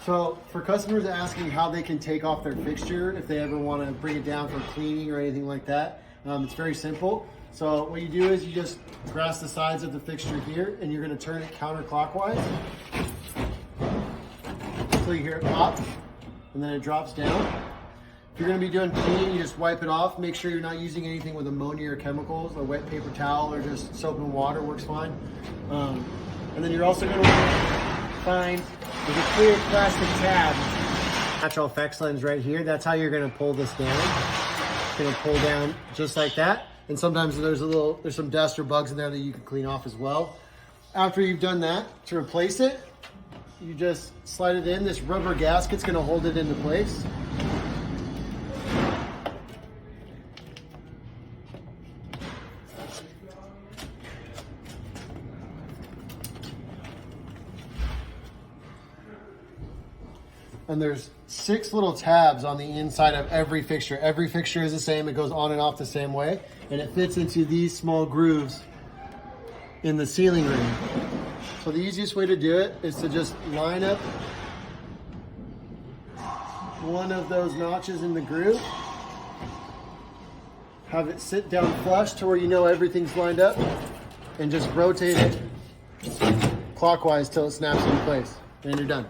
So for customers asking how they can take off their fixture, if they ever want to bring it down for cleaning or anything like that, it's very simple. So what you do is you just grasp the sides of the fixture here and you're going to turn it counterclockwise until you hear it pop, and then it drops down. If you're going to be doing cleaning, you just wipe it off. Make sure you're not using anything with ammonia or chemicals. A wet paper towel or just soap and water works fine. And then you're also going to find there's a clear plastic tab. Natural effects lens right here. That's how you're going to pull this down. It's going to pull down just like that. And sometimes there's some dust or bugs in there that you can clean off as well. After you've done that, to replace it, you just slide it in. This rubber gasket's going to hold it into place. And there's 6 little tabs on the inside of every fixture. Every fixture is the same. It goes on and off the same way. And it fits into these small grooves in the ceiling ring. So the easiest way to do it is to just line up one of those notches in the groove. Have it sit down flush to where you know everything's lined up. And just rotate it clockwise till it snaps into place. And you're done.